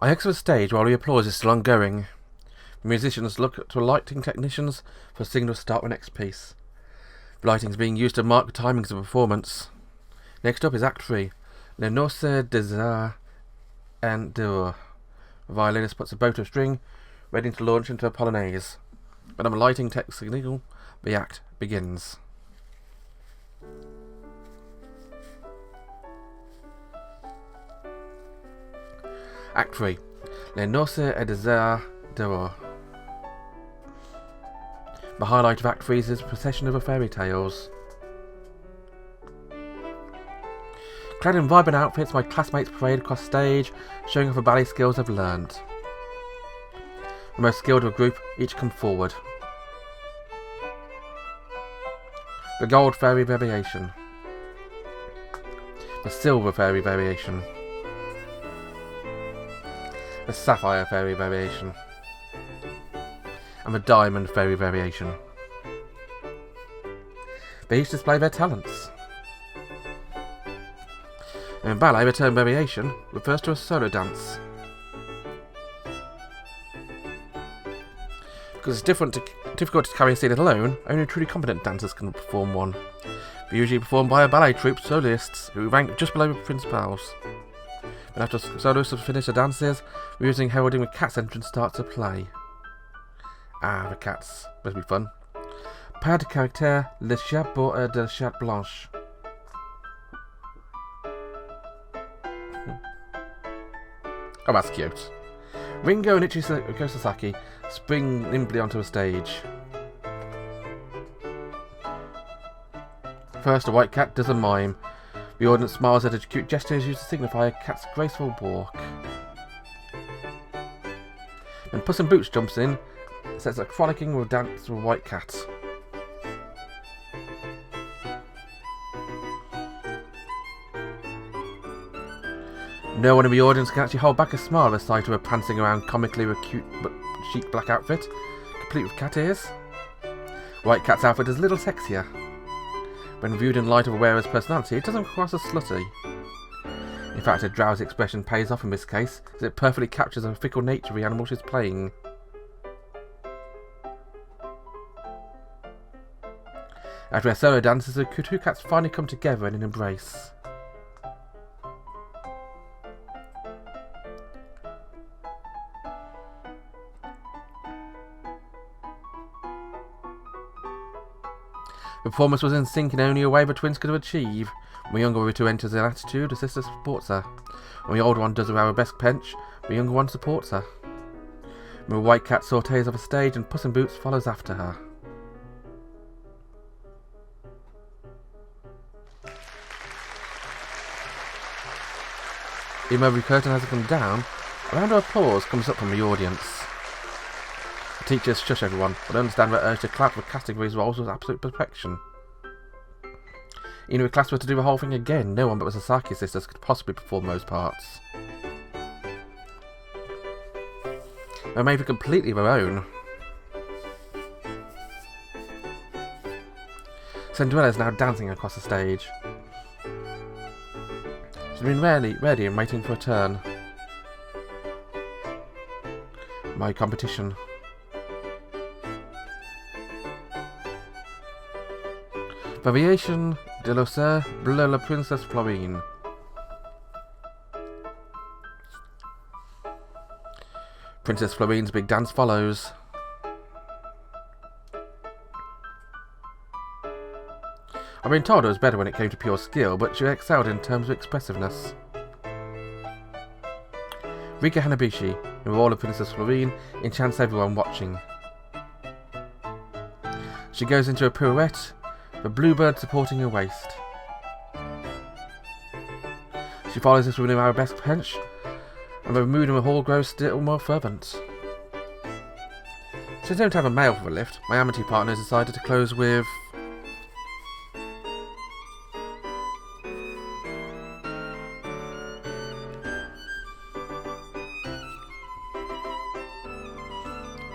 I exit the stage while the applause is still ongoing. The musicians look to lighting technicians for a signal to start the next piece. The lighting is being used to mark the timings of the performance. Next up is Act 3, Le Nozze des and Diva. The violinist puts a bow to a string, ready to launch into a polonaise. But on the lighting tech signal, the act begins. Act 3, Le Nozze des Diva. The highlight of Act 3 is a procession of the fairy tales. Clad in vibrant outfits, my classmates parade across stage, showing off the ballet skills they've learned. The most skilled of the group each come forward. The gold fairy variation. The silver fairy variation. The sapphire fairy variation. And the diamond fairy variation. They each display their talents. In ballet, the term variation refers to a solo dance. Because it's difficult to carry a scene alone, only truly competent dancers can perform one. They're usually performed by a ballet troupe soloists who rank just below the principals. But after soloists have finished their dances, the music heralding the cat's entrance starts to play. Ah, the cats. Must be fun. Pas de caractère, le chat beau et de chat blanche. Oh, that's cute. Ringo and Ichiko Sasaki spring nimbly onto a stage. First, a white cat does a mime. The audience smiles at its cute gestures used to signify a cat's graceful walk. Then Puss in Boots jumps in, sets a frolicking dance with a white cat. No one in the audience can actually hold back a smile at the sight of her prancing around comically with a cute but chic black outfit, complete with cat ears. White Cat's outfit is a little sexier. When viewed in light of the wearer's personality, it doesn't come across as slutty. In fact, a drowsy expression pays off in this case, as it perfectly captures the fickle nature of the animal she's playing. After their solo dances, the two cats finally come together in an embrace. The performance was in sync in only a way the twins could achieve. When the younger of the two enters an attitude, the sister supports her. When the older one does her arabesque pinch, the younger one supports her. When the white cat sautés off a stage and Puss in Boots follows after her. Even though the curtain hasn't come down, a round of applause comes up from the audience. The teachers shush everyone, but understand their urge to clap for casting these roles with absolute perfection. Even if the class were to do the whole thing again, no one but the Sasaki sisters could possibly perform those parts. They're made for completely their own. Cinderella is now dancing across the stage. She's been ready and waiting for a turn. My competition. Variation de l'Osseur bleu la Princesse Florine. Princess Florine's big dance follows. I've been told I was better when it came to pure skill, but she excelled in terms of expressiveness. Rika Hanabishi, in the role of Princess Florine, enchants everyone watching. She goes into a pirouette, the bluebird supporting her waist. She follows this with an arabesque pinch, and the mood in the hall grows still more fervent. Since I don't have a male for the lift, my Amitié partner has decided to close with...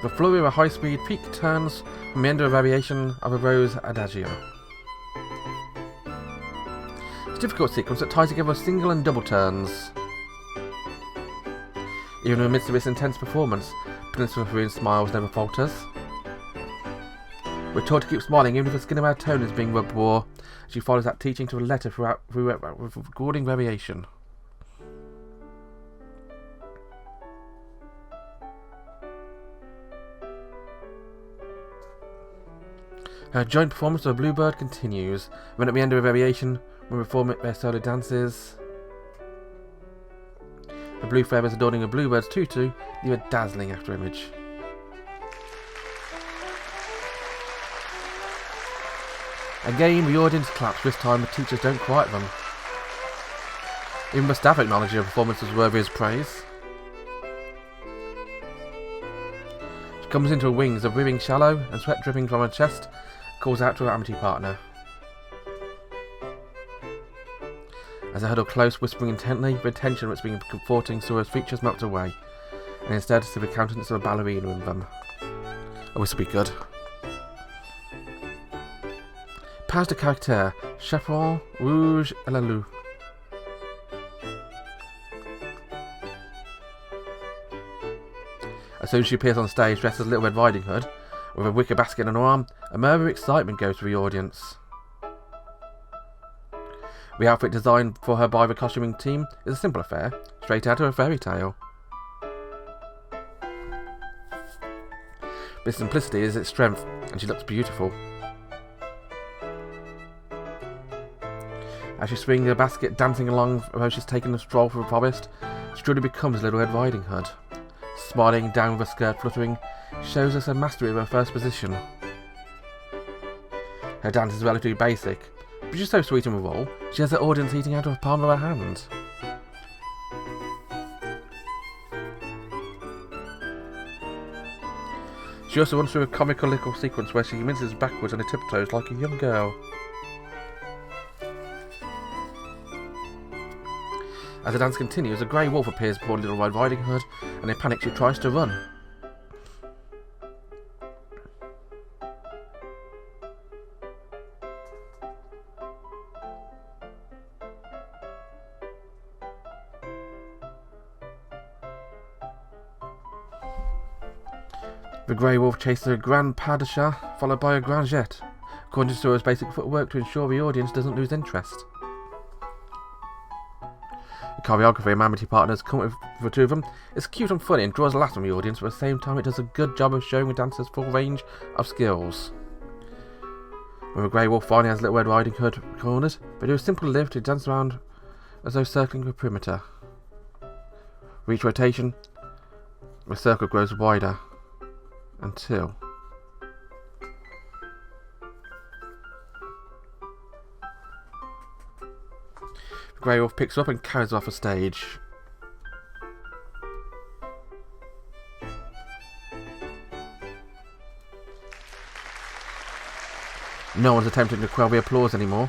the flurry of a high-speed peak turns from the end of a variation of a rose adagio. It's a difficult sequence that ties together single and double turns. Even in the midst of this intense performance, Peninsula Furin's smiles never falters. We're taught to keep smiling even if the skin of our tone is being rubbed raw. She follows that teaching to a letter through recording variation. Her joint performance of a bluebird continues. When at the end of a variation, when we perform their solo dances, the blue feathers adorning a bluebird's tutu leave a dazzling after image. Again, the audience claps. This time the teachers don't quiet them. Even the staff acknowledge her performance as worthy as praise. She comes into her wings, a breathing shallow and sweat dripping from her chest, calls out to her Amitié partner. As they huddle close, whispering intently, the tension that's been comforting Suoh's features melts away, and instead see the countenance of a ballerina in them. Oh, this will be good. Page de caractère, chaperon rouge à la loup. As soon as she appears on stage dressed as Little Red Riding Hood, with a wicker basket on her arm, a murmur of excitement goes through the audience. The outfit designed for her by the costuming team is a simple affair, straight out of a fairy tale. This simplicity is its strength, and she looks beautiful. As she swings her basket dancing along while she's taking a stroll through the forest, she truly becomes Little Red Riding Hood. Smiling down with her skirt fluttering, she shows us her mastery of her first position. Her dance is relatively basic, but she's so sweet in the role, she has the audience eating out of the palm of her hand. She also runs through a comical little sequence where she minces backwards on her tiptoes like a young girl. As the dance continues, a grey wolf appears before Little Red Riding Hood, and in panic she tries to run. The grey wolf chases a grand pas de chat, followed by a grand jet, according to Suoh's basic footwork to ensure the audience doesn't lose interest. The choreography of Amitié partners come with the two of them is cute and funny and draws a laugh from the audience, but at the same time it does a good job of showing the dancers' full range of skills. When the grey wolf finally has Little Red Riding Hood cornered, they do a simple lift to dance around as though circling the perimeter. With each rotation, the circle grows wider until the grey wolf picks up and carries her off the stage. No one's attempting to quell the applause anymore.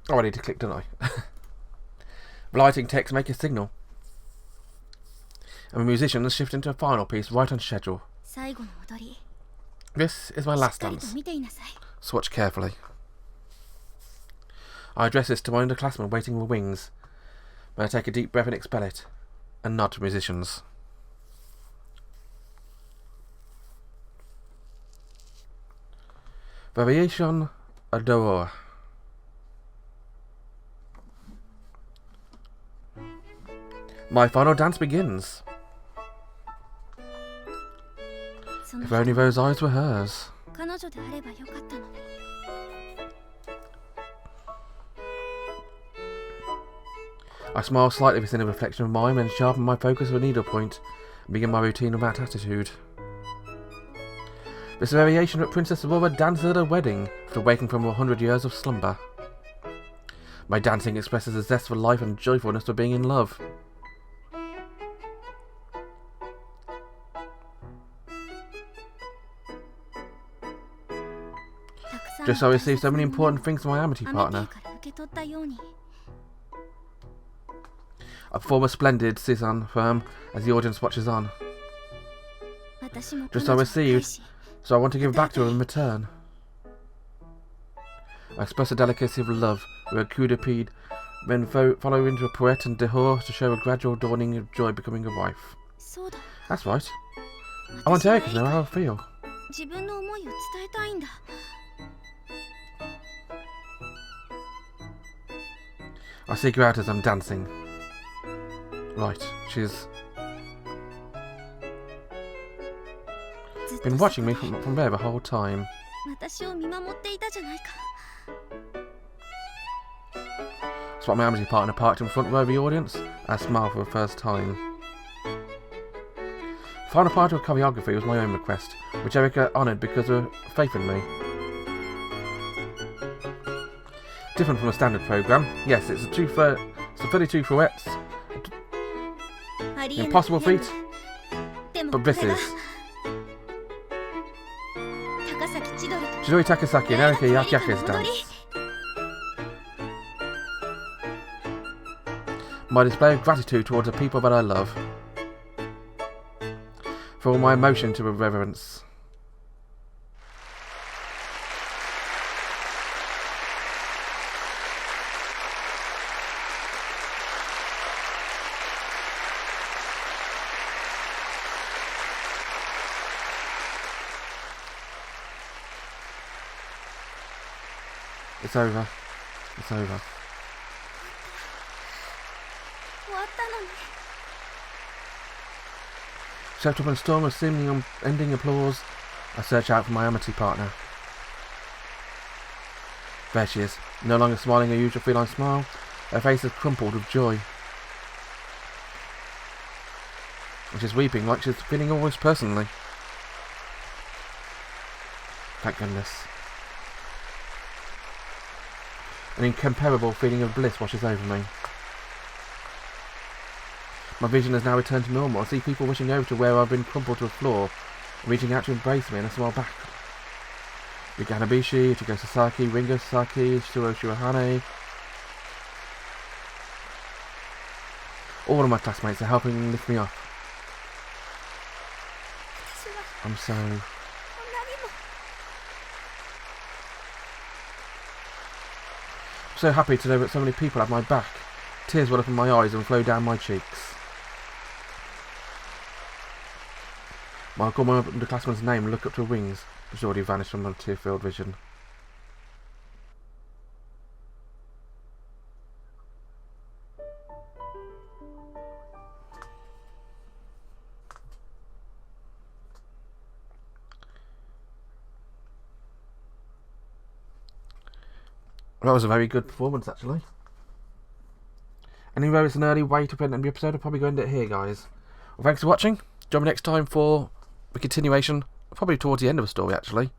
Oh, I need to click, don't I? The lighting techs make a signal, and the musicians shift into a final piece right on schedule. This is my last dance. Swatch carefully. I address this to my underclassmen waiting in the wings, but I take a deep breath and expel it, and nod to musicians. Variation Adore. My final dance begins. If only those eyes were hers. I smile slightly within a reflection of mine and sharpen my focus with a needlepoint and begin my routine of that attitude. This variation of Princess Aurora dances at a wedding after waking from 100 years of slumber. My dancing expresses a zest for life and joyfulness of being in love. Just so I receive so many important things from my Amitié partner. I perform a splendid Cezanne firm as the audience watches on. Just so I received, so I want to give back to her in return. I express the delicacy of love with a coup de pied, then follow into a poet and dehors to show a gradual dawning of joy becoming a wife. That's right. I want Erika to know how I feel. I seek her out as I'm dancing. Right, she's been watching me from there the whole time. Spot my Amitié partner parked in front row of the audience. I smiled for the first time. Final part of choreography was my own request, which Erika honoured because of faith in me. Different from a standard programme. Yes, it's a 32 Fudce. Impossible feat. But this is Chidori Takasaki and Erika Yaegaki's dance. My display of gratitude towards the people that I love. For all my emotion to reverence. It's over. It's over. Swept up in a storm of seeming unending applause, I search out for my Amitié partner. There she is, no longer smiling her usual feline smile. Her face is crumpled with joy. And she's weeping like she's feeling all this personally. Thank goodness. An incomparable feeling of bliss washes over me. My vision has now returned to normal. I see people wishing over to where I've been crumpled to the floor, reaching out to embrace me, and I smile back. Erika Yaegaki, Erika Sasaki, Ringo Sasaki, Suoh Shirahane. All of my classmates are helping lift me up. I'm so happy to know that so many people have my back. Tears well up in my eyes and flow down my cheeks. I'll call my underclassman's name and look up to her wings, which already vanished from my tear-filled vision. That was a very good performance, actually. Anyway, it's an early way to end the episode. I'll probably go end it here, guys. Well, thanks for watching. Join me next time for the continuation, probably towards the end of the story, actually.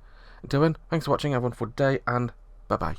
Until then, thanks for watching. Have a wonderful day, and bye-bye.